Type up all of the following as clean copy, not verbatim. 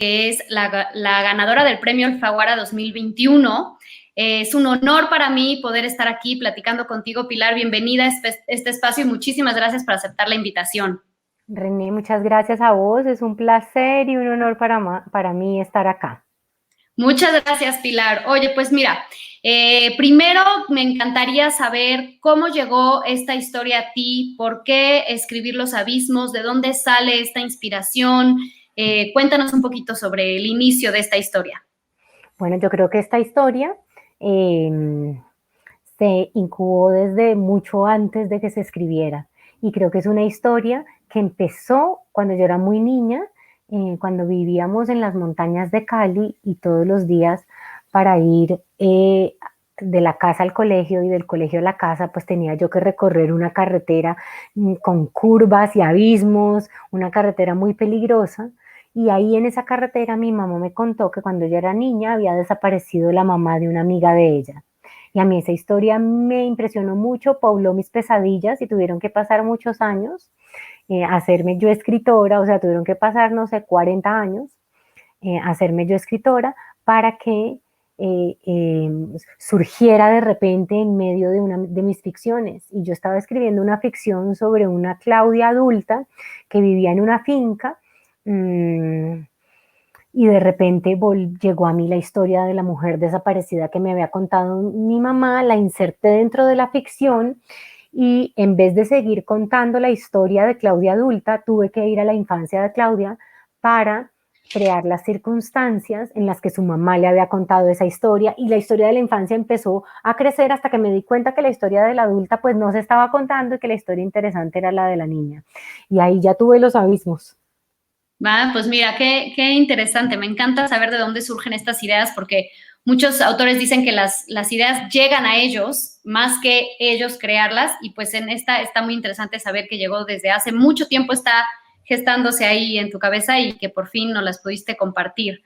que es la ganadora del Premio Alfaguara 2021. Es un honor para mí poder estar aquí platicando contigo, Pilar. Bienvenida a este espacio y muchísimas gracias por aceptar la invitación. René, muchas gracias a vos. Es un placer y un honor para mí estar acá. Muchas gracias, Pilar. Oye, pues mira, primero me encantaría saber cómo llegó esta historia a ti, por qué escribir Los Abismos, de dónde sale esta inspiración. Cuéntanos un poquito sobre el inicio de esta historia. Bueno, yo creo que esta historia se incubó desde mucho antes de que se escribiera. Y creo que es una historia que empezó cuando yo era muy niña, cuando vivíamos en las montañas de Cali y todos los días para ir de la casa al colegio y del colegio a la casa, pues tenía yo que recorrer una carretera con curvas y abismos, una carretera muy peligrosa. Y ahí en esa carretera mi mamá me contó que cuando yo era niña había desaparecido la mamá de una amiga de ella. Y a mí esa historia me impresionó mucho, pobló mis pesadillas y tuvieron que pasar muchos años hacerme yo escritora, o sea, tuvieron que pasar, no sé, 40 años hacerme yo escritora para que surgiera de repente en medio de una de mis ficciones. Y yo estaba escribiendo una ficción sobre una Claudia adulta que vivía en una finca. Y de repente llegó a mí la historia de la mujer desaparecida que me había contado mi mamá, la inserté dentro de la ficción y en vez de seguir contando la historia de Claudia adulta, tuve que ir a la infancia de Claudia para crear las circunstancias en las que su mamá le había contado esa historia y la historia de la infancia empezó a crecer hasta que me di cuenta que la historia de la adulta pues no se estaba contando y que la historia interesante era la de la niña. Y ahí ya tuve los abismos. Va, pues mira, qué interesante. Me encanta saber de dónde surgen estas ideas porque muchos autores dicen que las ideas llegan a ellos más que ellos crearlas y pues en esta está muy interesante saber que llegó desde hace mucho tiempo, está gestándose ahí en tu cabeza y que por fin nos las pudiste compartir.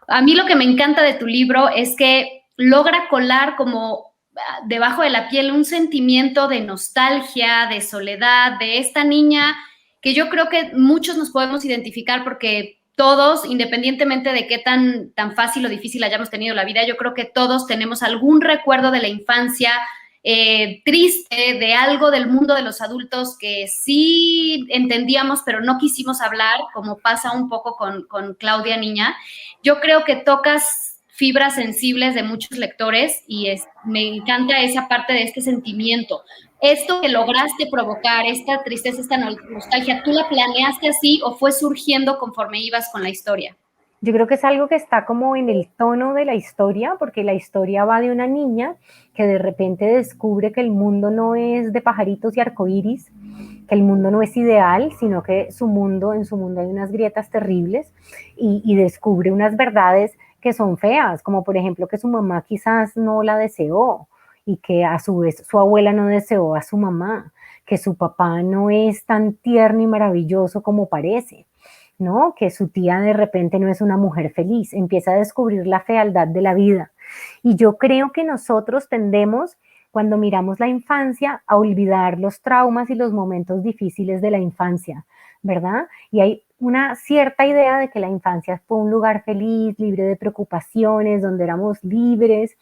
A mí lo que me encanta de tu libro es que logra colar como debajo de la piel un sentimiento de nostalgia, de soledad, de esta niña que yo creo que muchos nos podemos identificar porque todos, independientemente de qué tan fácil o difícil hayamos tenido la vida, yo creo que todos tenemos algún recuerdo de la infancia triste, de algo del mundo de los adultos que sí entendíamos, pero no quisimos hablar, como pasa un poco con Claudia Niña. Yo creo que tocas fibras sensibles de muchos lectores y me encanta esa parte de este sentimiento. Esto que lograste provocar, esta tristeza, esta nostalgia, ¿tú la planeaste así o fue surgiendo conforme ibas con la historia? Yo creo que es algo que está como en el tono de la historia, porque la historia va de una niña que de repente descubre que el mundo no es de pajaritos y arcoíris, que el mundo no es ideal, sino que en su mundo hay unas grietas terribles y descubre unas verdades que son feas, como por ejemplo que su mamá quizás no la deseó y que a su vez su abuela no deseó a su mamá, que su papá no es tan tierno y maravilloso como parece. ¿No? Que su tía de repente no es una mujer feliz, empieza a descubrir la fealdad de la vida. Y yo creo que nosotros tendemos, cuando miramos la infancia, a olvidar los traumas y los momentos difíciles de la infancia, ¿verdad? Y hay una cierta idea de que la infancia fue un lugar feliz, libre de preocupaciones, donde éramos libres,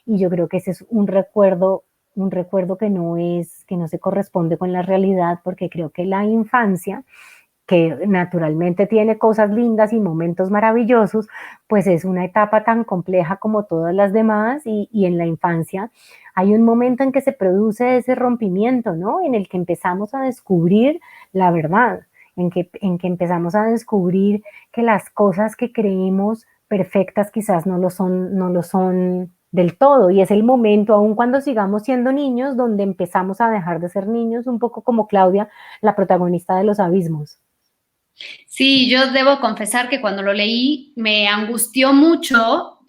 y yo creo que ese es un recuerdo que no se corresponde con la realidad, porque creo que la infancia que naturalmente tiene cosas lindas y momentos maravillosos, pues es una etapa tan compleja como todas las demás y en la infancia hay un momento en que se produce ese rompimiento, ¿no? En el que empezamos a descubrir la verdad, en que empezamos a descubrir que las cosas que creemos perfectas quizás no lo son del todo y es el momento, aun cuando sigamos siendo niños, donde empezamos a dejar de ser niños, un poco como Claudia, la protagonista de Los Abismos. Sí, yo debo confesar que cuando lo leí me angustió mucho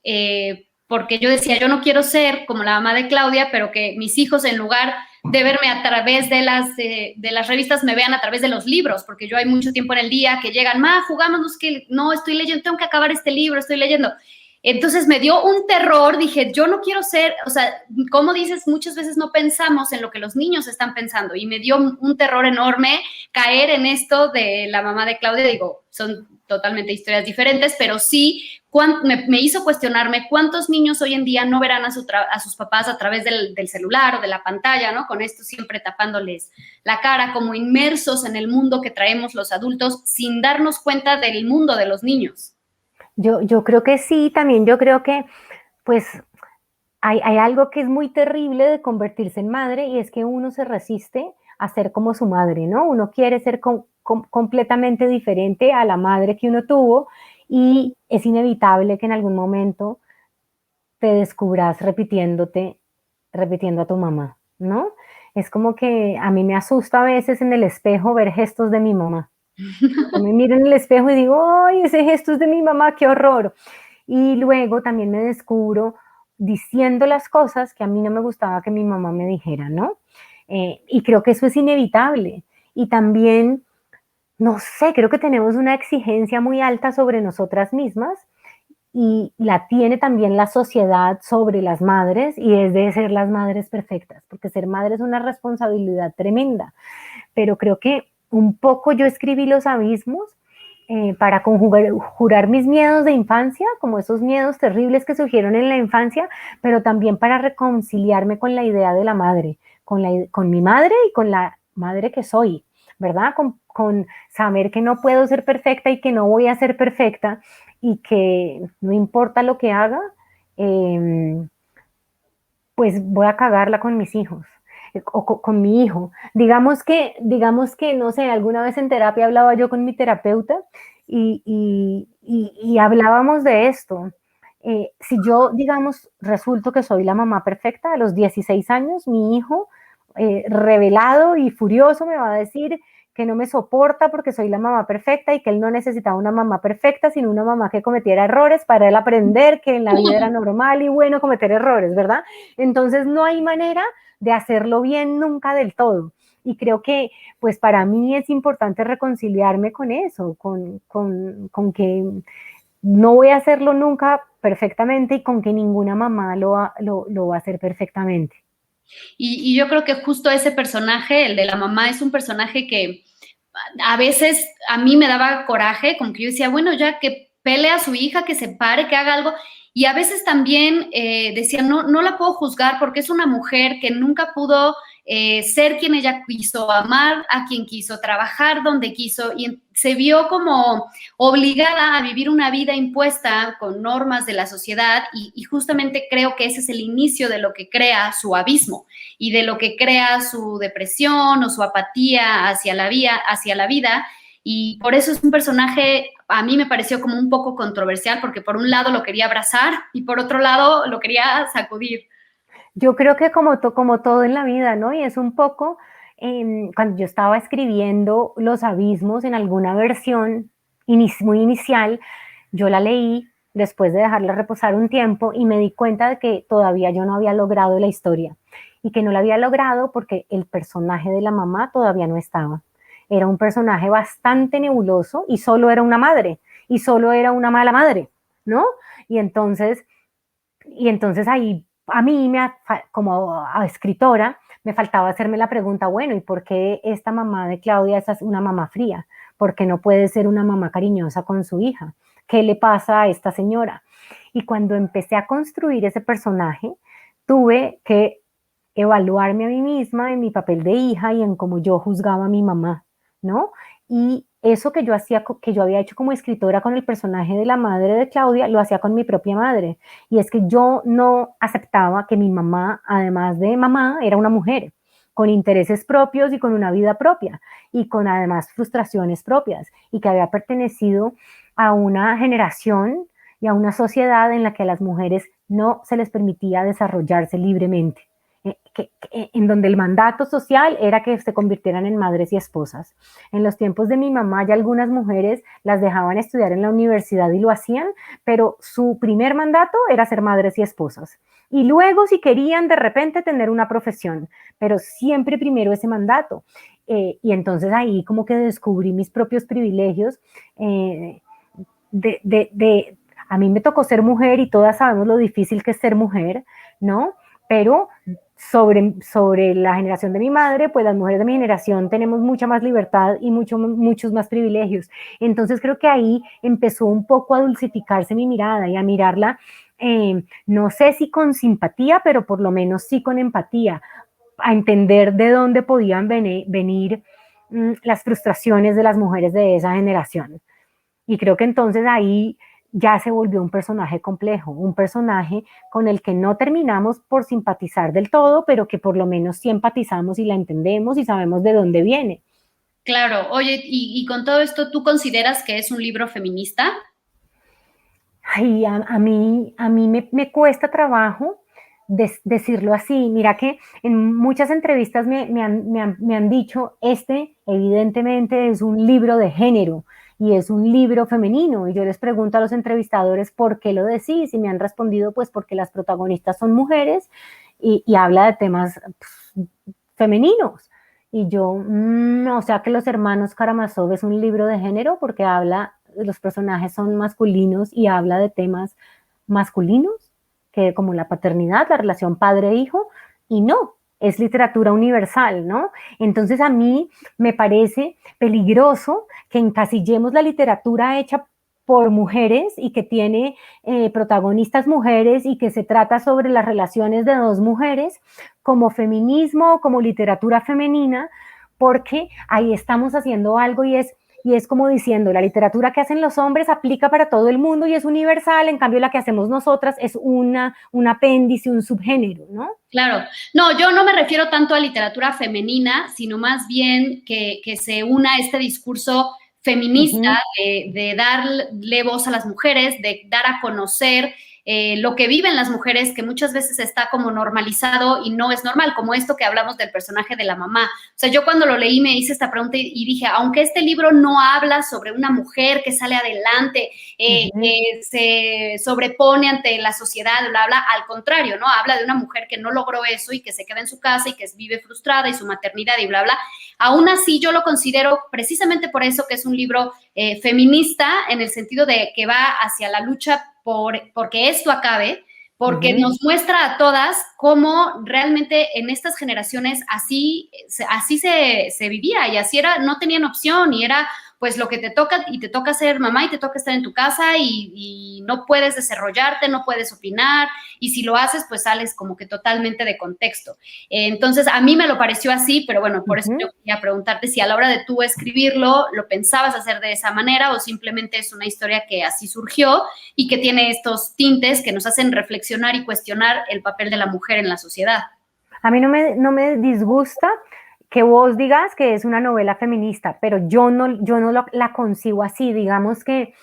porque yo decía, yo no quiero ser como la mamá de Claudia, pero que mis hijos en lugar de verme a través de las revistas me vean a través de los libros, porque yo hay mucho tiempo en el día que llegan, ma, jugamos, que no, estoy leyendo, tengo que acabar este libro, estoy leyendo. Entonces me dio un terror, dije, yo no quiero ser, o sea, como dices, muchas veces no pensamos en lo que los niños están pensando y me dio un terror enorme caer en esto de la mamá de Claudia. Digo, son totalmente historias diferentes, pero sí me hizo cuestionarme cuántos niños hoy en día no verán a sus papás a través del celular o de la pantalla, ¿no? Con esto siempre tapándoles la cara, como inmersos en el mundo que traemos los adultos sin darnos cuenta del mundo de los niños. Yo creo que sí, también yo creo que pues hay algo que es muy terrible de convertirse en madre y es que uno se resiste a ser como su madre, ¿no? Uno quiere ser completamente diferente a la madre que uno tuvo y es inevitable que en algún momento te descubras repitiendo a tu mamá, ¿no? Es como que a mí me asusta a veces en el espejo ver gestos de mi mamá. Yo me miro en el espejo y digo, ¡ay, ese gesto es de mi mamá, qué horror! Y luego también me descubro diciendo las cosas que a mí no me gustaba que mi mamá me dijera, ¿no? Y creo que eso es inevitable. Y también, no sé, creo que tenemos una exigencia muy alta sobre nosotras mismas y la tiene también la sociedad sobre las madres y es de ser las madres perfectas, porque ser madre es una responsabilidad tremenda. Pero creo que un poco yo escribí Los Abismos para conjurar mis miedos de infancia, como esos miedos terribles que surgieron en la infancia, pero también para reconciliarme con la idea de la madre, con mi madre y con la madre que soy, ¿verdad? Con saber que no puedo ser perfecta y que no voy a ser perfecta y que no importa lo que haga, eh, pues voy a cagarla con mis hijos o con mi hijo. Digamos que, no sé, alguna vez en terapia hablaba yo con mi terapeuta y hablábamos de esto. Si yo, digamos, resulto que soy la mamá perfecta a los 16 años, mi hijo, revelado y furioso, me va a decir que no me soporta porque soy la mamá perfecta y que él no necesitaba una mamá perfecta, sino una mamá que cometiera errores para él aprender que en la vida era normal y bueno cometer errores, ¿verdad? Entonces no hay manera de hacerlo bien nunca del todo. Y creo que, pues para mí es importante reconciliarme con eso, con que no voy a hacerlo nunca perfectamente y con que ninguna mamá lo va a hacer perfectamente. Y yo creo que justo ese personaje, el de la mamá, es un personaje que a veces a mí me daba coraje, como que yo decía, bueno, ya que pelee a su hija, que se pare, que haga algo. Y a veces también decía, no, no la puedo juzgar porque es una mujer que nunca pudo ser quien ella quiso, amar a quien quiso, trabajar donde quiso y se vio como obligada a vivir una vida impuesta con normas de la sociedad y justamente creo que ese es el inicio de lo que crea su abismo y de lo que crea su depresión o su apatía hacia la vida. Y por eso es un personaje, a mí me pareció como un poco controversial, porque por un lado lo quería abrazar y por otro lado lo quería sacudir. Yo creo que como todo en la vida, ¿no? Y es un poco, cuando yo estaba escribiendo Los Abismos en alguna versión muy inicial, yo la leí después de dejarla reposar un tiempo y me di cuenta de que todavía yo no había logrado la historia y que no la había logrado porque el personaje de la mamá todavía no estaba. Era un personaje bastante nebuloso y solo era una madre y solo era una mala madre, ¿no? Y entonces, y entonces ahí a mí, como a escritora, me faltaba hacerme la pregunta, bueno, ¿y por qué esta mamá de Claudia es una mamá fría? ¿Por qué no puede ser una mamá cariñosa con su hija? ¿Qué le pasa a esta señora? Y cuando empecé a construir ese personaje, tuve que evaluarme a mí misma en mi papel de hija y en cómo yo juzgaba a mi mamá, ¿no? Y eso que yo hacía, que yo había hecho como escritora con el personaje de la madre de Claudia, lo hacía con mi propia madre. Y es que yo no aceptaba que mi mamá, además de mamá, era una mujer con intereses propios y con una vida propia y con además frustraciones propias y que había pertenecido a una generación y a una sociedad en la que a las mujeres no se les permitía desarrollarse libremente en donde el mandato social era que se convirtieran en madres y esposas. En los tiempos de mi mamá ya algunas mujeres las dejaban estudiar en la universidad y lo hacían, pero su primer mandato era ser madres y esposas. Y luego si querían de repente tener una profesión, pero siempre primero ese mandato. Y entonces ahí como que descubrí mis propios privilegios de A mí me tocó ser mujer y todas sabemos lo difícil que es ser mujer, ¿no? Pero sobre la generación de mi madre, pues las mujeres de mi generación tenemos mucha más libertad y muchos más privilegios. Entonces creo que ahí empezó un poco a dulcificarse mi mirada y a mirarla, no sé si con simpatía, pero por lo menos sí con empatía, a entender de dónde podían venir las frustraciones de las mujeres de esa generación. Y creo que entonces ahí ya se volvió un personaje complejo, un personaje con el que no terminamos por simpatizar del todo, pero que por lo menos sí empatizamos y la entendemos y sabemos de dónde viene. Claro, oye, y con todo esto, ¿tú consideras que es un libro feminista? Ay, a mí me cuesta trabajo decirlo así. Mira que en muchas entrevistas me han dicho, este evidentemente es un libro de género y es un libro femenino. Y yo les pregunto a los entrevistadores, ¿por qué lo decís? Y me han respondido, pues porque las protagonistas son mujeres y habla de temas pues, femeninos. Y yo, o sea que Los Hermanos Karamazov es un libro de género porque habla, los personajes son masculinos y habla de temas masculinos, que como la paternidad, la relación padre-hijo, y no, es literatura universal, ¿no? Entonces a mí me parece peligroso que encasillemos la literatura hecha por mujeres y que tiene protagonistas mujeres y que se trata sobre las relaciones de dos mujeres como feminismo, como literatura femenina, porque ahí estamos haciendo algo y es como diciendo, la literatura que hacen los hombres aplica para todo el mundo y es universal, en cambio la que hacemos nosotras es un apéndice, un subgénero, ¿no? Claro, no, yo no me refiero tanto a literatura femenina, sino más bien que se una este discurso feminista de darle voz a las mujeres, de dar a conocer lo que viven las mujeres, que muchas veces está como normalizado y no es normal, como esto que hablamos del personaje de la mamá. O sea, yo cuando lo leí me hice esta pregunta y dije, aunque este libro no habla sobre una mujer que sale adelante, que se sobrepone ante la sociedad, bla, bla, al contrario, ¿no? Habla de una mujer que no logró eso y que se queda en su casa y que vive frustrada y su maternidad y bla, bla. Aún así, yo lo considero precisamente por eso que es un libro feminista, en el sentido de que va hacia la lucha porque esto acabe, porque nos muestra a todas cómo realmente en estas generaciones así se vivía y así era, no tenían opción y era pues lo que te toca y te toca ser mamá y te toca estar en tu casa y no puedes desarrollarte, no puedes opinar y si lo haces pues sales como que totalmente de contexto. Entonces a mí me lo pareció así, pero bueno, por eso yo quería preguntarte si a la hora de tú escribirlo lo pensabas hacer de esa manera o simplemente es una historia que así surgió y que tiene estos tintes que nos hacen reflexionar y cuestionar el papel de la mujer en la sociedad. A mí no me disgusta que vos digas que es una novela feminista, pero yo no la concibo así. Digamos que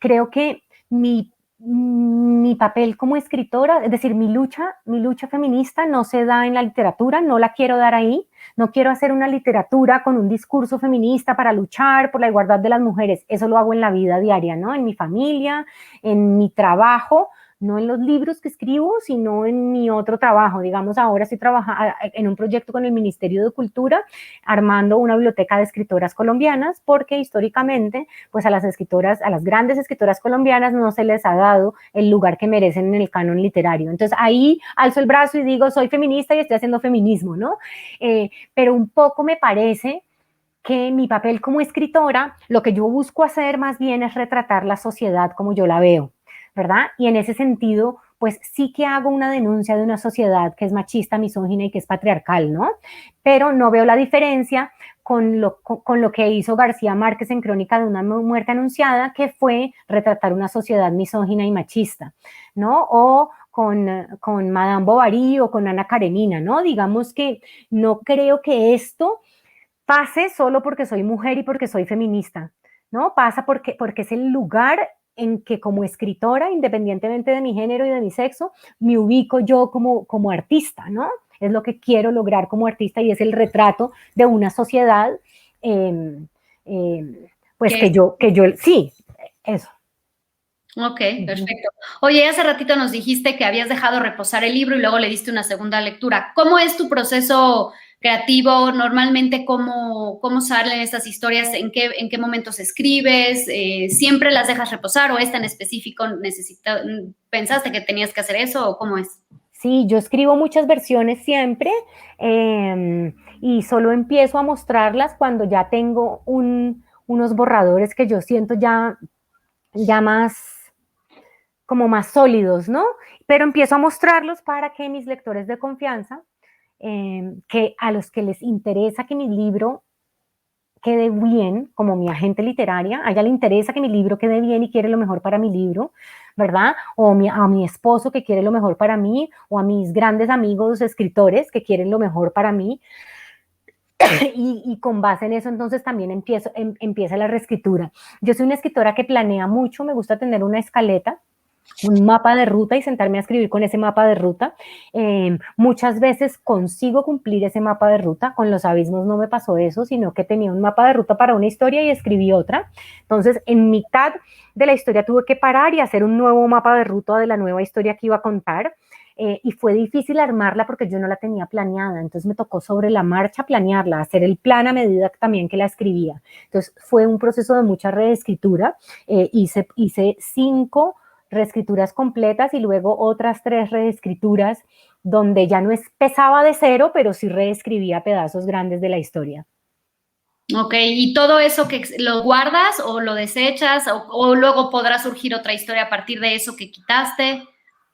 creo que mi papel como escritora, es decir, mi lucha feminista no se da en la literatura, no la quiero dar ahí, no quiero hacer una literatura con un discurso feminista para luchar por la igualdad de las mujeres, eso lo hago en la vida diaria, ¿no? En mi familia, en mi trabajo, no en los libros que escribo, sino en mi otro trabajo. Digamos, ahora estoy trabajando en un proyecto con el Ministerio de Cultura, armando una biblioteca de escritoras colombianas, porque históricamente, pues a las grandes escritoras colombianas no se les ha dado el lugar que merecen en el canon literario. Entonces ahí alzo el brazo y digo, soy feminista y estoy haciendo feminismo, ¿no? Pero un poco me parece que mi papel como escritora, lo que yo busco hacer más bien es retratar la sociedad como yo la veo, ¿verdad? Y en ese sentido, pues sí que hago una denuncia de una sociedad que es machista, misógina y que es patriarcal, ¿no? Pero no veo la diferencia con lo que hizo García Márquez en Crónica de una muerte anunciada, que fue retratar una sociedad misógina y machista, ¿no? O con Madame Bovary o con Ana Karenina, ¿no? Digamos que no creo que esto pase solo porque soy mujer y porque soy feminista, ¿no? Pasa porque es el lugar en que como escritora, independientemente de mi género y de mi sexo, me ubico yo como artista, ¿no? Es lo que quiero lograr como artista y es el retrato de una sociedad, pues sí, eso. Ok, perfecto. Oye, hace ratito nos dijiste que habías dejado reposar el libro y luego le diste una segunda lectura. ¿Cómo es tu proceso creativo, normalmente cómo salen estas historias, en qué momentos escribes, siempre las dejas reposar o esta en específico pensaste que tenías que hacer eso o cómo es. Sí, yo escribo muchas versiones siempre y solo empiezo a mostrarlas cuando ya tengo unos borradores que yo siento ya más, como más sólidos, ¿no? Pero empiezo a mostrarlos para que mis lectores de confianza, que a los que les interesa que mi libro quede bien, como mi agente literaria, a ella le interesa que mi libro quede bien y quiere lo mejor para mi libro, ¿verdad? O a mi esposo que quiere lo mejor para mí, o a mis grandes amigos escritores que quieren lo mejor para mí. Y con base en eso entonces también empieza la reescritura. Yo soy una escritora que planea mucho, me gusta tener una escaleta, un mapa de ruta y sentarme a escribir con ese mapa de ruta. Muchas veces consigo cumplir ese mapa de ruta. Con Los Abismos no me pasó eso, sino que tenía un mapa de ruta para una historia y escribí otra. Entonces, en mitad de la historia tuve que parar y hacer un nuevo mapa de ruta de la nueva historia que iba a contar. Y fue difícil armarla porque yo no la tenía planeada, entonces me tocó sobre la marcha planearla, hacer el plan a medida también que la escribía. Entonces fue un proceso de mucha reescritura, hice 5 reescrituras completas y luego otras 3 reescrituras donde ya no empezaba de cero, pero sí reescribía pedazos grandes de la historia. Ok, ¿y todo eso que lo guardas o lo desechas o luego podrá surgir otra historia a partir de eso que quitaste?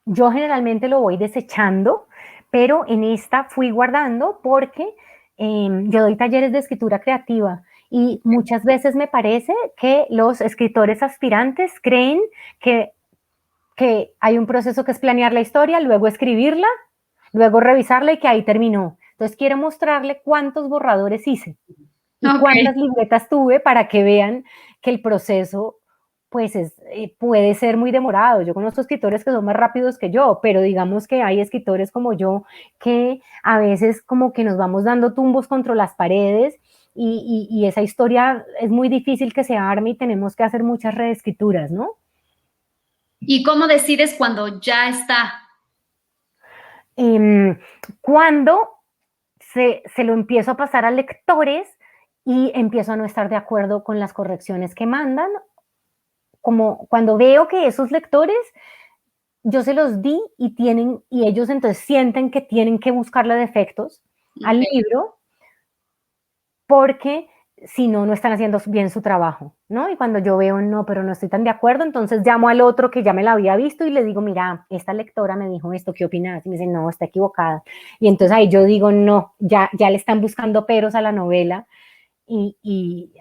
Yo generalmente lo voy desechando, pero en esta fui guardando porque yo doy talleres de escritura creativa y muchas veces me parece que los escritores aspirantes creen que hay un proceso que es planear la historia, luego escribirla, luego revisarla y que ahí terminó. Entonces quiero mostrarle cuántos borradores hice y cuántas libretas tuve para que vean que el proceso pues puede ser muy demorado. Yo conozco escritores que son más rápidos que yo, pero digamos que hay escritores como yo que a veces como que nos vamos dando tumbos contra las paredes y esa historia es muy difícil que se arme y tenemos que hacer muchas reescrituras, ¿no? ¿Y cómo decides cuando ya está? Cuando se lo empiezo a pasar a lectores y empiezo a no estar de acuerdo con las correcciones que mandan, como cuando veo que esos lectores yo se los di y ellos entonces sienten que tienen que buscarle defectos al libro porque si no, no están haciendo bien su trabajo, ¿no? Y cuando yo veo, no, pero no estoy tan de acuerdo, entonces llamo al otro que ya me la había visto y le digo, mira, esta lectora me dijo esto, ¿qué opinas? Y me dice, no, está equivocada. Y entonces ahí yo digo, no, ya le están buscando peros a la novela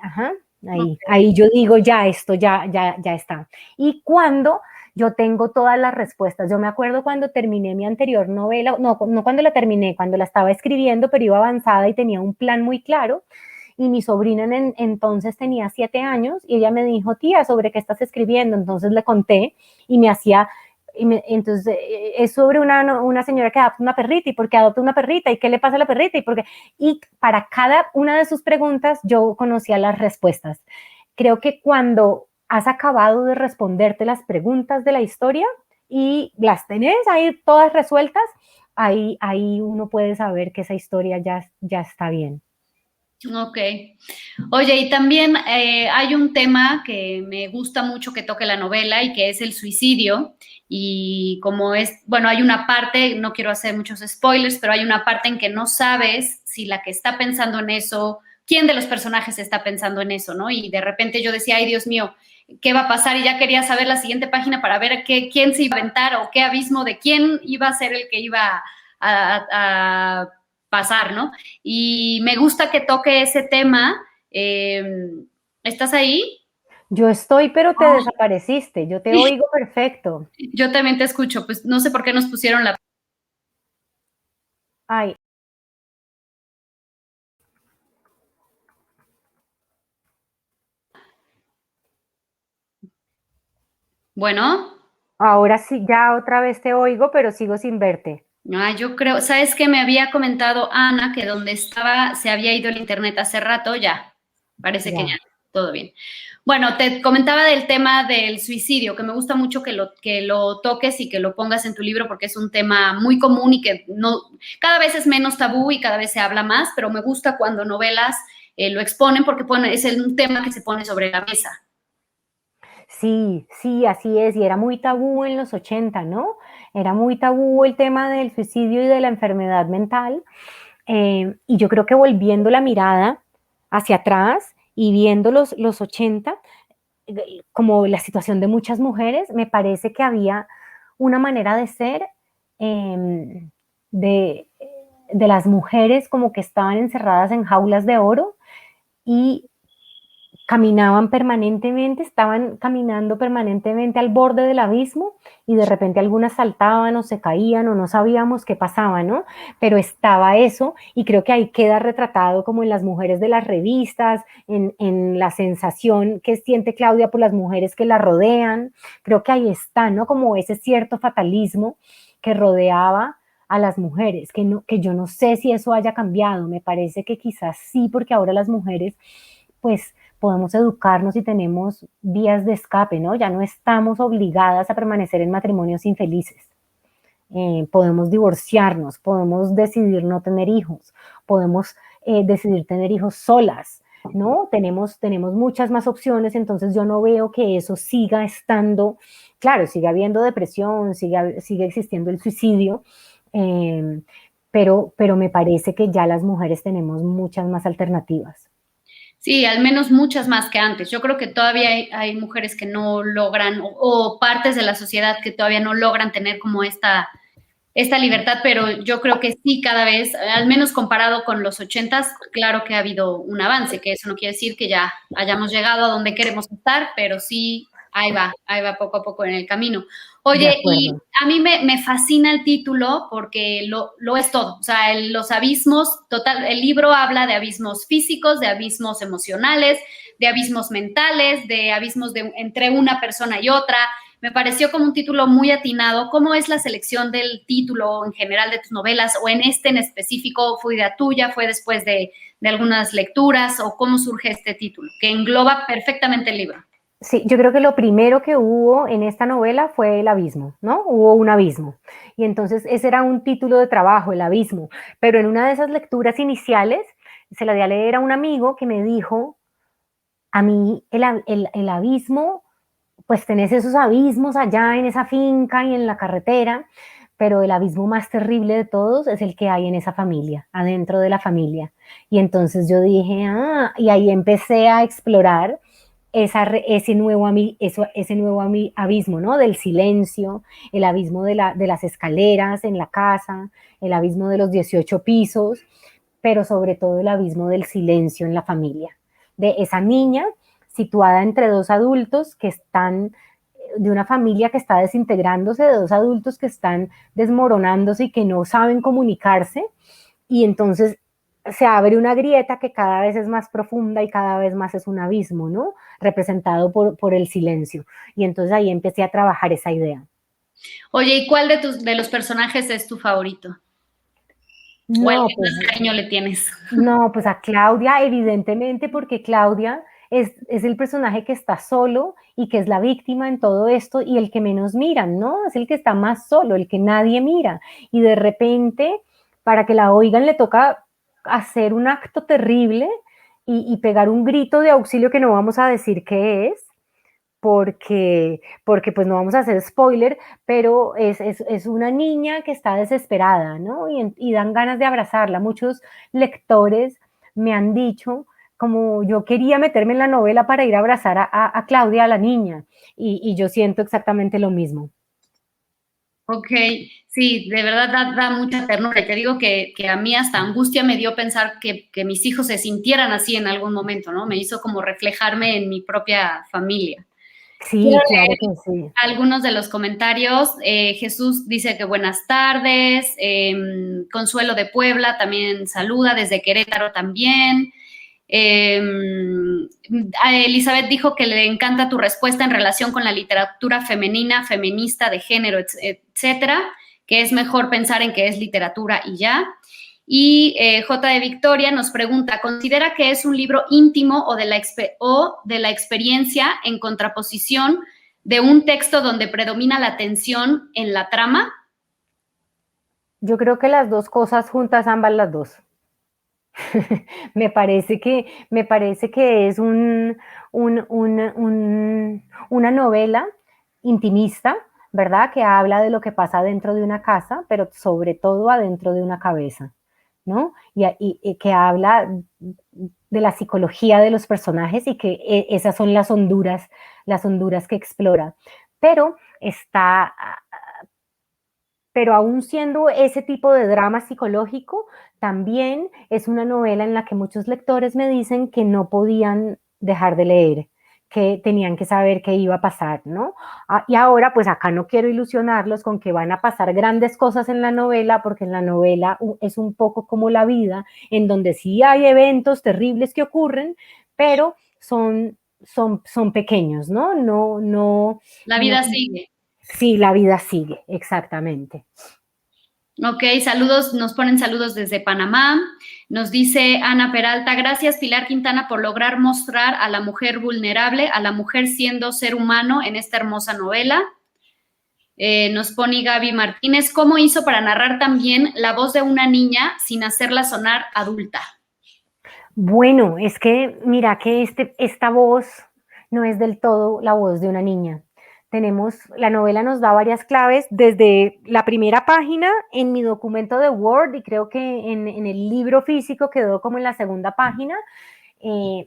ajá, ahí yo digo, ya, esto ya está. Y cuando yo tengo todas las respuestas, yo me acuerdo cuando terminé mi anterior novela, no cuando la terminé, cuando la estaba escribiendo, pero iba avanzada y tenía un plan muy claro, y mi sobrina entonces tenía 7 años y ella me dijo, tía, ¿sobre qué estás escribiendo? Entonces le conté y me hacía, entonces es sobre una señora que adopta una perrita y por qué adopta una perrita y qué le pasa a la perrita y para cada una de sus preguntas yo conocía las respuestas. Creo que cuando has acabado de responderte las preguntas de la historia y las tenés ahí todas resueltas, ahí uno puede saber que esa historia ya está bien. Ok. Oye, y también hay un tema que me gusta mucho que toque la novela y que es el suicidio. Y como es, bueno, hay una parte, no quiero hacer muchos spoilers, pero hay una parte en que no sabes si la que está pensando en eso, quién de los personajes está pensando en eso, ¿no? Y de repente yo decía, ay, Dios mío, ¿qué va a pasar? Y ya quería saber la siguiente página para ver quién se iba a aventar o qué abismo de quién iba a ser el que iba a pasar, ¿no? Y me gusta que toque ese tema. ¿Estás ahí? Yo estoy, pero te desapareciste. Yo te oigo perfecto. Yo también te escucho. Pues no sé por qué nos pusieron la... Ay. Bueno. Ahora sí, ya otra vez te oigo, pero sigo sin verte. Yo creo, ¿sabes qué? Me había comentado Ana que donde estaba se había ido el internet hace rato, ya. Parece que Ya. ya. todo bien. Bueno, te comentaba del tema del suicidio, que me gusta mucho que lo toques y que lo pongas en tu libro porque es un tema muy común y que no, cada vez es menos tabú y cada vez se habla más, pero me gusta cuando novelas lo exponen porque es un tema que se pone sobre la mesa. Sí, sí, así es, y era muy tabú en los 80, ¿no? Era muy tabú el tema del suicidio y de la enfermedad mental, y yo creo que volviendo la mirada hacia atrás y viendo los 80, como la situación de muchas mujeres, me parece que había una manera de ser eh, de, de las mujeres como que estaban encerradas en jaulas de oro y caminaban permanentemente, estaban caminando permanentemente al borde del abismo y de repente algunas saltaban o se caían o no sabíamos qué pasaba, ¿no? Pero estaba eso y creo que ahí queda retratado como en las mujeres de las revistas, en la sensación que siente Claudia por las mujeres que la rodean. Creo que ahí está, ¿no? Como ese cierto fatalismo que rodeaba a las mujeres, que yo no sé si eso haya cambiado, me parece que quizás sí, porque ahora las mujeres pues podemos educarnos y tenemos vías de escape, ¿no? Ya no estamos obligadas a permanecer en matrimonios infelices. Podemos divorciarnos, podemos decidir no tener hijos, podemos decidir tener hijos solas, ¿no? Tenemos muchas más opciones, entonces yo no veo que eso siga estando, claro, sigue habiendo depresión, sigue existiendo el suicidio, pero me parece que ya las mujeres tenemos muchas más alternativas. Sí, al menos muchas más que antes. Yo creo que todavía hay mujeres que no logran, o partes de la sociedad que todavía no logran tener como esta libertad, pero yo creo que sí, cada vez, al menos comparado con los 80s, claro que ha habido un avance, que eso no quiere decir que ya hayamos llegado a donde queremos estar, pero sí, ahí va poco a poco en el camino. De Oye, y acuerdo. a mí me fascina el título porque lo es todo, o sea, los abismos, total, el libro habla de abismos físicos, de abismos emocionales, de abismos mentales, de abismos entre una persona y otra. Me pareció como un título muy atinado. ¿Cómo es la selección del título en general de tus novelas o en este en específico? ¿Fue idea tuya? ¿Fue después de algunas lecturas? ¿O cómo surge este título? Que engloba perfectamente el libro. Sí, yo creo que lo primero que hubo en esta novela fue el abismo, ¿no? Hubo un abismo. Y entonces ese era un título de trabajo, el abismo. Pero en una de esas lecturas iniciales, se la di a leer a un amigo que me dijo, a mí el abismo, pues tenés esos abismos allá en esa finca y en la carretera, pero el abismo más terrible de todos es el que hay en esa familia, adentro de la familia. Y entonces yo dije, y ahí empecé a explorar ese nuevo abismo, ¿no? Del silencio, el abismo de las escaleras en la casa, el abismo de los 18 pisos, pero sobre todo el abismo del silencio en la familia, de esa niña situada entre dos adultos que están, de una familia que está desintegrándose, de dos adultos que están desmoronándose y que no saben comunicarse, y entonces se abre una grieta que cada vez es más profunda y cada vez más es un abismo, ¿no? Representado por el silencio. Y entonces ahí empecé a trabajar esa idea. Oye, ¿y cuál de los personajes es tu favorito? ¿O al No, que pues más cariño le tienes? No, pues a Claudia, evidentemente, porque Claudia es el personaje que está solo y que es la víctima en todo esto y el que menos miran, ¿no? Es el que está más solo, el que nadie mira. Y de repente, para que la oigan, le toca hacer un acto terrible y pegar un grito de auxilio que no vamos a decir qué es, porque pues no vamos a hacer spoiler, pero es una niña que está desesperada, ¿no? Y dan ganas de abrazarla. Muchos lectores me han dicho, como yo quería meterme en la novela para ir a abrazar a Claudia, a la niña, y yo siento exactamente lo mismo. Ok, sí, de verdad da mucha ternura. Y te digo que a mí hasta angustia me dio pensar que mis hijos se sintieran así en algún momento, ¿no? Me hizo como reflejarme en mi propia familia. Quiero Sí, claro que leer sí. algunos de los comentarios. Jesús dice que buenas tardes. Consuelo de Puebla también saluda, desde Querétaro también. Elizabeth dijo que le encanta tu respuesta en relación con la literatura femenina, feminista, de género, etcétera, que es mejor pensar en que es literatura y ya. Y J. de Victoria nos pregunta, ¿considera que es un libro íntimo o de la experiencia en contraposición de un texto donde predomina la tensión en la trama? Yo creo que las dos cosas juntas, ambas las dos. Me parece que es una novela intimista, ¿verdad? Que habla de lo que pasa dentro de una casa, pero sobre todo adentro de una cabeza, ¿no? Y que habla de la psicología de los personajes y que esas son las honduras que explora. Pero está, pero aún siendo ese tipo de drama psicológico, también es una novela en la que muchos lectores me dicen que no podían dejar de leer, que tenían que saber qué iba a pasar, ¿no? Y ahora, pues acá no quiero ilusionarlos con que van a pasar grandes cosas en la novela, porque en la novela es un poco como la vida, en donde sí hay eventos terribles que ocurren, pero son pequeños, ¿no? La vida sigue. Sí, la vida sigue, exactamente. Ok, saludos, nos ponen saludos desde Panamá. Nos dice Ana Peralta, gracias Pilar Quintana por lograr mostrar a la mujer vulnerable, a la mujer siendo ser humano en esta hermosa novela. Nos pone Gaby Martínez, ¿cómo hizo para narrar también la voz de una niña sin hacerla sonar adulta? Bueno, es que mira que esta voz no es del todo la voz de una niña. La novela nos da varias claves desde la primera página en mi documento de Word y creo que en el libro físico quedó como en la segunda página,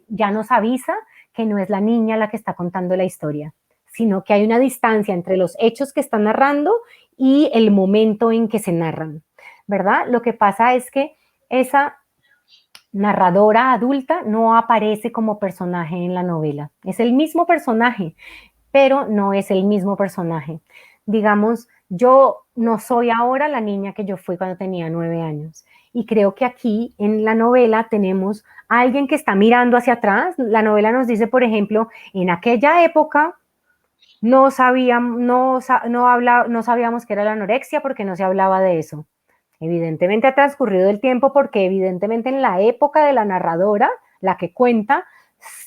ya nos avisa que no es la niña la que está contando la historia, sino que hay una distancia entre los hechos que está narrando y el momento en que se narran, ¿verdad? Lo que pasa es que esa narradora adulta no aparece como personaje en la novela. Es el mismo personaje, pero no es el mismo personaje. Digamos, yo no soy ahora la niña que yo fui cuando tenía 9 años. Y creo que aquí en la novela tenemos a alguien que está mirando hacia atrás. La novela nos dice, por ejemplo, en aquella época no sabíamos qué era la anorexia porque no se hablaba de eso. Evidentemente ha transcurrido el tiempo porque evidentemente en la época de la narradora, la que cuenta,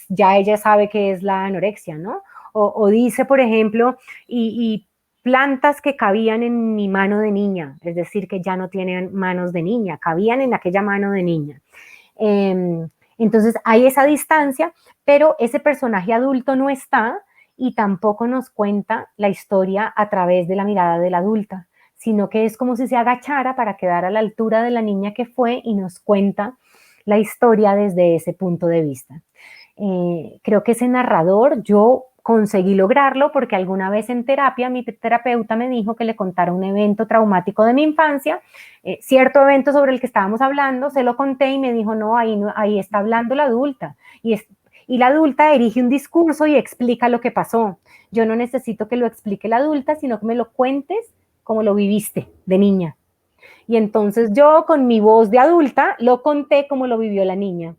ya ella sabe qué es la anorexia, ¿no? O dice, por ejemplo, y plantas que cabían en mi mano de niña, es decir, que ya no tienen manos de niña, cabían en aquella mano de niña. Entonces hay esa distancia, pero ese personaje adulto no está y tampoco nos cuenta la historia a través de la mirada de la adulta, sino que es como si se agachara para quedar a la altura de la niña que fue y nos cuenta la historia desde ese punto de vista. Creo que ese narrador yo conseguí lograrlo porque alguna vez en terapia mi terapeuta me dijo que le contara un evento traumático de mi infancia, cierto evento sobre el que estábamos hablando, se lo conté y me dijo, no, ahí está hablando la adulta. Y la adulta erige un discurso y explica lo que pasó. Yo no necesito que lo explique la adulta, sino que me lo cuentes como lo viviste de niña. Y entonces yo con mi voz de adulta lo conté como lo vivió la niña.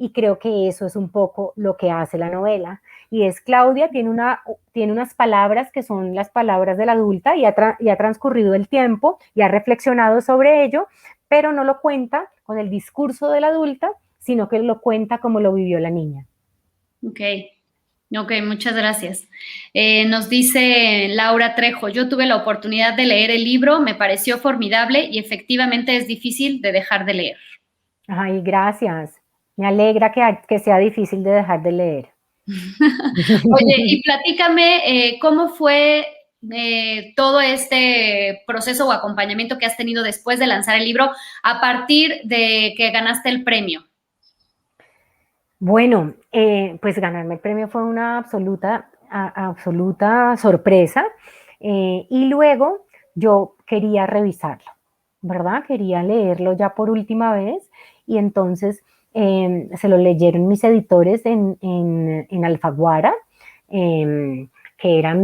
Y creo que eso es un poco lo que hace la novela. Y es Claudia, tiene unas palabras que son las palabras de la adulta y ha transcurrido el tiempo y ha reflexionado sobre ello, pero no lo cuenta con el discurso de la adulta, sino que lo cuenta como lo vivió la niña. Ok, muchas gracias. Nos dice Laura Trejo, yo tuve la oportunidad de leer el libro, me pareció formidable y efectivamente es difícil de dejar de leer. Ay, gracias. Me alegra que sea difícil de dejar de leer. Oye, y platícame cómo fue todo este proceso o acompañamiento que has tenido después de lanzar el libro a partir de que ganaste el premio. Bueno, pues ganarme el premio fue una absoluta sorpresa y luego yo quería revisarlo, ¿verdad? Quería leerlo ya por última vez y entonces se lo leyeron mis editores en Alfaguara, que era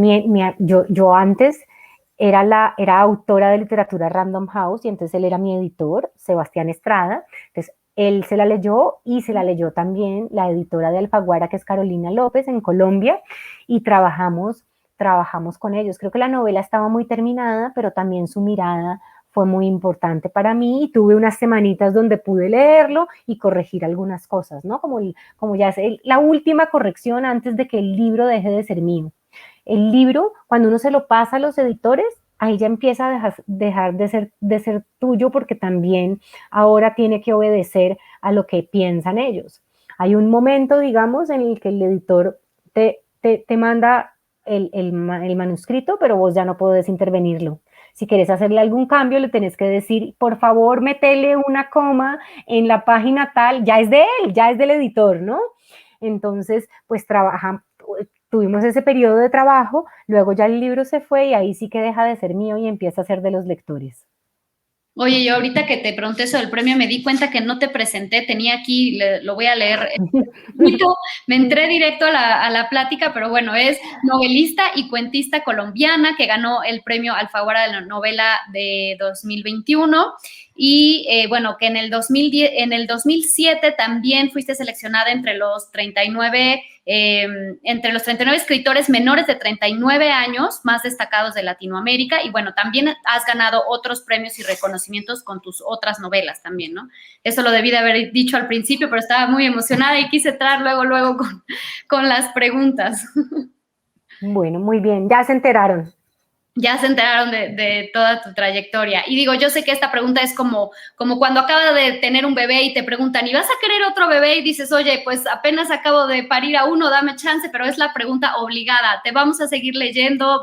yo antes era autora de literatura Random House y entonces él era mi editor, Sebastián Estrada. Entonces él se la leyó y se la leyó también la editora de Alfaguara, que es Carolina López, en Colombia, y trabajamos con ellos. Creo que la novela estaba muy terminada, pero también su mirada fue muy importante para mí y tuve unas semanitas donde pude leerlo y corregir algunas cosas, ¿no? Como ya es la última corrección antes de que el libro deje de ser mío. El libro, cuando uno se lo pasa a los editores, ahí ya empieza a dejar de ser tuyo porque también ahora tiene que obedecer a lo que piensan ellos. Hay un momento, digamos, en el que el editor te manda el manuscrito, pero vos ya no podés intervenirlo. Si quieres hacerle algún cambio, le tenés que decir, por favor, metele una coma en la página tal, ya es de él, ya es del editor, ¿no? Entonces, pues tuvimos ese periodo de trabajo, luego ya el libro se fue y ahí sí que deja de ser mío y empieza a ser de los lectores. Oye, yo ahorita que te pregunté eso del premio me di cuenta que no te presenté, tenía aquí, lo voy a leer. Me entré directo a la plática, pero bueno, es novelista y cuentista colombiana que ganó el premio Alfaguara de la novela de 2021 y bueno, que en el 2010, en el 2007 también fuiste seleccionada entre los 39 escritores menores de 39 años más destacados de Latinoamérica y bueno, también has ganado otros premios y reconocimientos con tus otras novelas también, ¿no? Eso lo debí de haber dicho al principio, pero estaba muy emocionada y quise entrar luego con las preguntas. Bueno, muy bien, ya se enteraron. Ya se enteraron de toda tu trayectoria. Y digo, yo sé que esta pregunta es como cuando acabas de tener un bebé y te preguntan, ¿y vas a querer otro bebé? Y dices, oye, pues apenas acabo de parir a uno, dame chance, pero es la pregunta obligada. ¿Te vamos a seguir leyendo?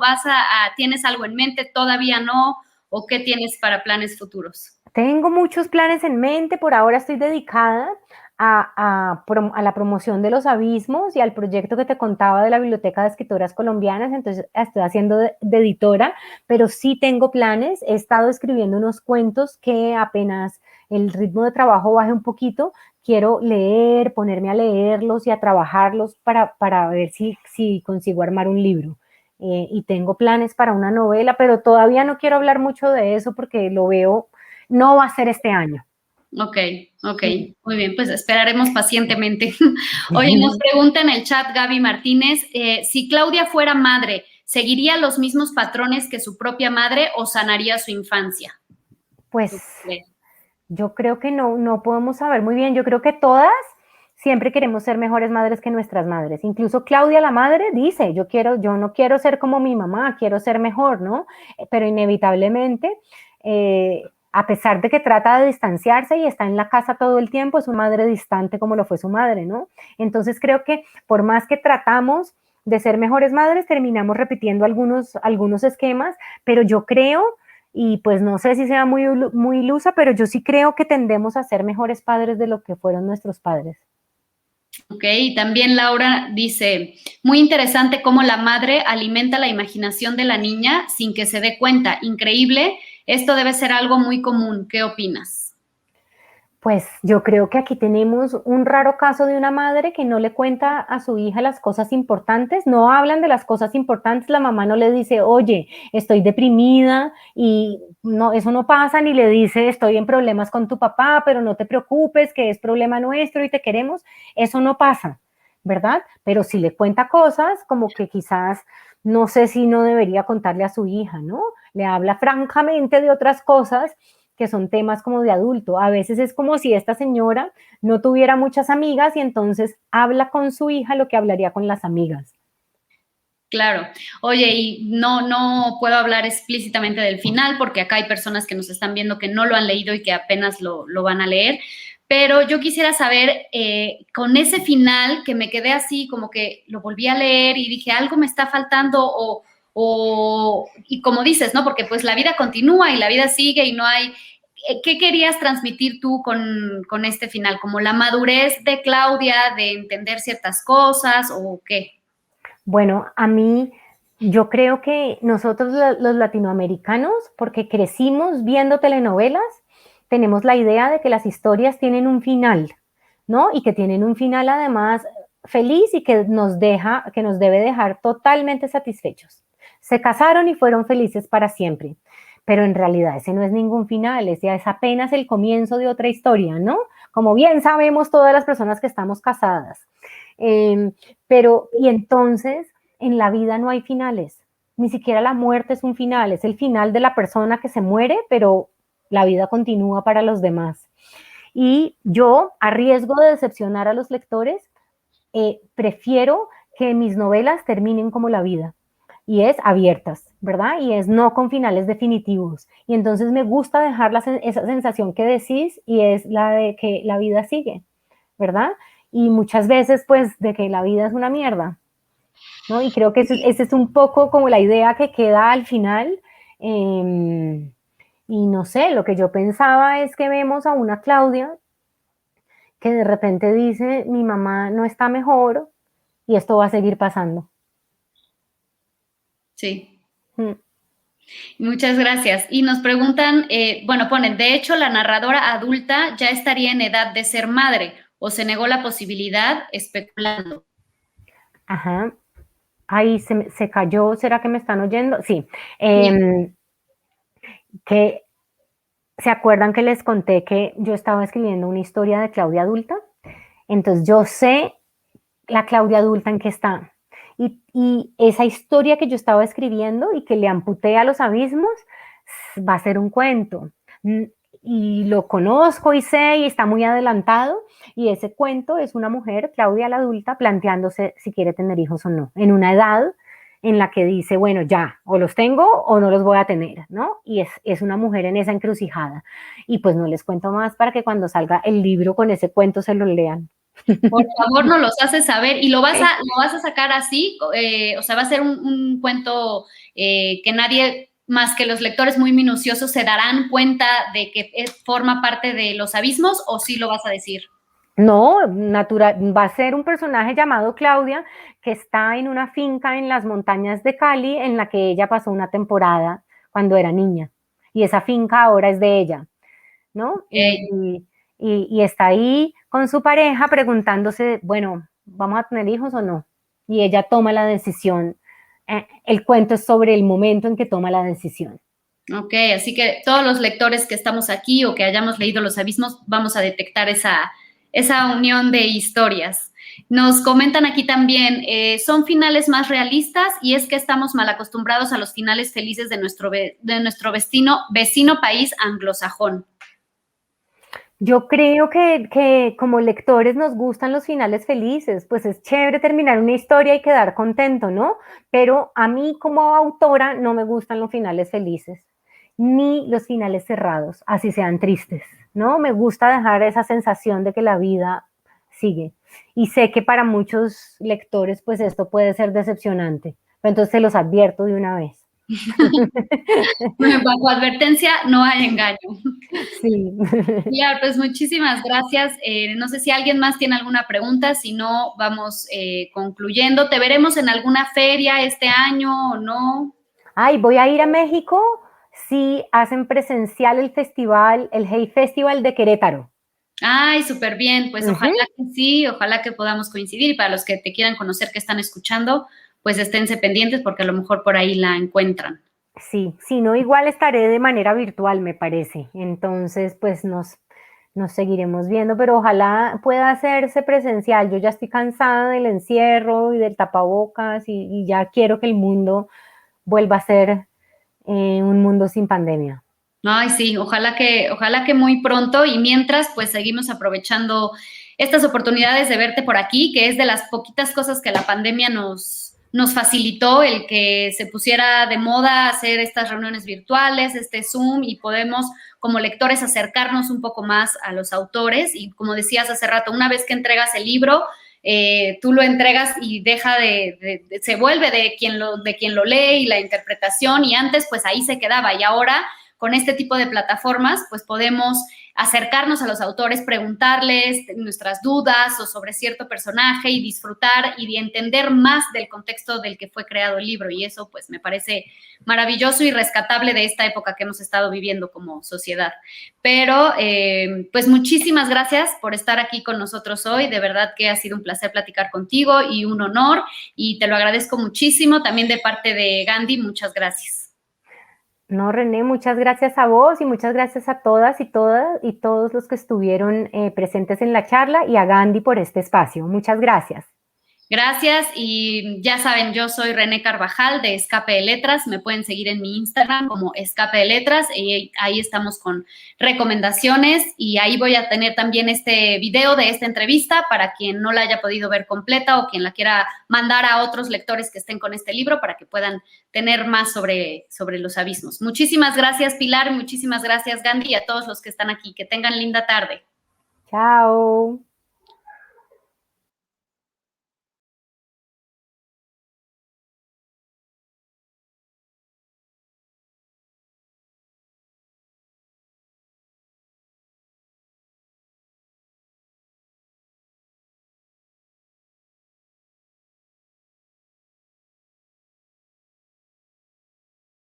¿Tienes algo en mente? ¿Todavía no? ¿O qué tienes para planes futuros? Tengo muchos planes en mente, por ahora estoy dedicada a la promoción de los abismos y al proyecto que te contaba de la Biblioteca de Escritoras Colombianas, entonces estoy haciendo de editora, pero sí tengo planes, he estado escribiendo unos cuentos que apenas el ritmo de trabajo baje un poquito, quiero leer, ponerme a leerlos y a trabajarlos para ver si consigo armar un libro. Y tengo planes para una novela, pero todavía no quiero hablar mucho de eso porque lo veo, no va a ser este año. Ok, muy bien, pues esperaremos pacientemente. Oye, nos pregunta en el chat Gaby Martínez, si Claudia fuera madre, ¿seguiría los mismos patrones que su propia madre o sanaría su infancia? Pues yo creo que no podemos saber muy bien, yo creo que todas siempre queremos ser mejores madres que nuestras madres. Incluso Claudia, la madre, dice, yo no quiero ser como mi mamá, quiero ser mejor, ¿no? Pero inevitablemente, a pesar de que trata de distanciarse y está en la casa todo el tiempo, es una madre distante como lo fue su madre, ¿no? Entonces creo que por más que tratamos de ser mejores madres, terminamos repitiendo algunos esquemas, pero yo creo, y pues no sé si sea muy ilusa, pero yo sí creo que tendemos a ser mejores padres de lo que fueron nuestros padres. Ok, y también Laura dice, muy interesante cómo la madre alimenta la imaginación de la niña sin que se dé cuenta. Increíble, esto debe ser algo muy común. ¿Qué opinas? Pues yo creo que aquí tenemos un raro caso de una madre que no le cuenta a su hija las cosas importantes, no hablan de las cosas importantes, la mamá no le dice, oye, estoy deprimida y no, eso no pasa, ni le dice, estoy en problemas con tu papá, pero no te preocupes, que es problema nuestro y te queremos, eso no pasa, ¿verdad? Pero si le cuenta cosas como que quizás no sé si no debería contarle a su hija, ¿no? Le habla francamente de otras cosas que son temas como de adulto. A veces es como si esta señora no tuviera muchas amigas y entonces habla con su hija lo que hablaría con las amigas. Claro. Oye, y no puedo hablar explícitamente del final porque acá hay personas que nos están viendo que no lo han leído y que apenas lo van a leer, pero yo quisiera saber, con ese final que me quedé así, como que lo volví a leer y dije, algo me está faltando y como dices, ¿no? Porque pues la vida continúa y la vida sigue y no hay. ¿Qué querías transmitir tú con este final? ¿Como la madurez de Claudia de entender ciertas cosas o qué? Bueno, yo creo que nosotros los latinoamericanos, porque crecimos viendo telenovelas, tenemos la idea de que las historias tienen un final, ¿no? Y que tienen un final además feliz y que que nos debe dejar totalmente satisfechos. Se casaron y fueron felices para siempre, pero en realidad ese no es ningún final, ese es apenas el comienzo de otra historia, ¿no? Como bien sabemos todas las personas que estamos casadas. Eh, y entonces, en la vida no hay finales, ni siquiera la muerte es un final, es el final de la persona que se muere, pero la vida continúa para los demás. Y yo, a riesgo de decepcionar a los lectores, prefiero que mis novelas terminen como la vida, y es abiertas, ¿verdad? Y es no con finales definitivos. Y entonces me gusta dejar esa sensación que decís, y es la de que la vida sigue, ¿verdad? Y muchas veces, pues, de que la vida es una mierda, ¿no? Y creo que ese es un poco como la idea que queda al final. Y no sé, lo que yo pensaba es que vemos a una Claudia que de repente dice, mi mamá no está mejor y esto va a seguir pasando. Sí. Mm. Muchas gracias. Y nos preguntan, bueno, ponen, de hecho, la narradora adulta ya estaría en edad de ser madre o se negó la posibilidad especulando. Ajá. Ahí se cayó, ¿será que me están oyendo? Sí. Sí. Que ¿se acuerdan que les conté que yo estaba escribiendo una historia de Claudia adulta? Entonces yo sé la Claudia adulta en qué está. Y esa historia que yo estaba escribiendo y que le amputé a los abismos va a ser un cuento. Y lo conozco y sé y está muy adelantado. Y ese cuento es una mujer, Claudia la adulta, planteándose si quiere tener hijos o no, en una edad en la que dice, bueno, ya, o los tengo o no los voy a tener, ¿no? Y es una mujer en esa encrucijada. Y pues no les cuento más para que cuando salga el libro con ese cuento se lo lean. Por favor, nos los haces saber y lo vas a sacar así, o sea, va a ser un cuento que nadie más que los lectores muy minuciosos se darán cuenta de que forma parte de los abismos, o sí lo vas a decir. No, natural, va a ser un personaje llamado Claudia que está en una finca en las montañas de Cali en la que ella pasó una temporada cuando era niña. Y esa finca ahora es de ella, ¿no? Y está ahí con su pareja preguntándose, bueno, ¿vamos a tener hijos o no? Y ella toma la decisión. El cuento es sobre el momento en que toma la decisión. Ok, así que todos los lectores que estamos aquí o que hayamos leído Los Abismos, vamos a detectar esa unión de historias. Nos comentan aquí también, son finales más realistas y es que estamos mal acostumbrados a los finales felices de nuestro vecino país anglosajón. Yo creo que como lectores nos gustan los finales felices, pues es chévere terminar una historia y quedar contento, ¿no? Pero a mí como autora no me gustan los finales felices, ni los finales cerrados, así sean tristes, ¿no? Me gusta dejar esa sensación de que la vida sigue. Y sé que para muchos lectores, pues esto puede ser decepcionante, pero entonces se los advierto de una vez. Bajo advertencia no hay engaño. Sí. Ya, pues muchísimas gracias. No sé si alguien más tiene alguna pregunta, si no, vamos concluyendo. ¿Te veremos en alguna feria este año o no? Ay, voy a ir a México si hacen presencial el festival, el Hey Festival de Querétaro. Ay, súper bien. Pues ojalá Ujú. que sí, ojalá que podamos coincidir. Y para los que te quieran conocer, que están escuchando, pues esténse pendientes porque a lo mejor por ahí la encuentran. Sí, si no, igual estaré de manera virtual, me parece. Entonces, pues nos seguiremos viendo, pero ojalá pueda hacerse presencial. Yo ya estoy cansada del encierro y del tapabocas y ya quiero que el mundo vuelva a ser un mundo sin pandemia. Ay, sí, ojalá que muy pronto y mientras, pues seguimos aprovechando estas oportunidades de verte por aquí, que es de las poquitas cosas que la pandemia nos facilitó, el que se pusiera de moda hacer estas reuniones virtuales, este Zoom, y podemos como lectores acercarnos un poco más a los autores. Y como decías hace rato, una vez que entregas el libro, tú lo entregas y se vuelve de quien lo lee y la interpretación, y antes pues ahí se quedaba, y ahora con este tipo de plataformas, pues podemos acercarnos a los autores, preguntarles nuestras dudas o sobre cierto personaje y disfrutar y de entender más del contexto del que fue creado el libro. Y eso pues me parece maravilloso y rescatable de esta época que hemos estado viviendo como sociedad. Pero pues muchísimas gracias por estar aquí con nosotros hoy. De verdad que ha sido un placer platicar contigo y un honor, y te lo agradezco muchísimo. También de parte de Gandhi, muchas gracias. No, René, muchas gracias a vos y muchas gracias a todas y todos los que estuvieron presentes en la charla y a Gandhi por este espacio. Muchas gracias. Gracias y ya saben, yo soy René Carvajal de Escape de Letras, me pueden seguir en mi Instagram como Escape de Letras y ahí estamos con recomendaciones y ahí voy a tener también este video de esta entrevista para quien no la haya podido ver completa o quien la quiera mandar a otros lectores que estén con este libro para que puedan tener más sobre los abismos. Muchísimas gracias, Pilar, muchísimas gracias, Gandhi, y a todos los que están aquí. Que tengan linda tarde. Chao.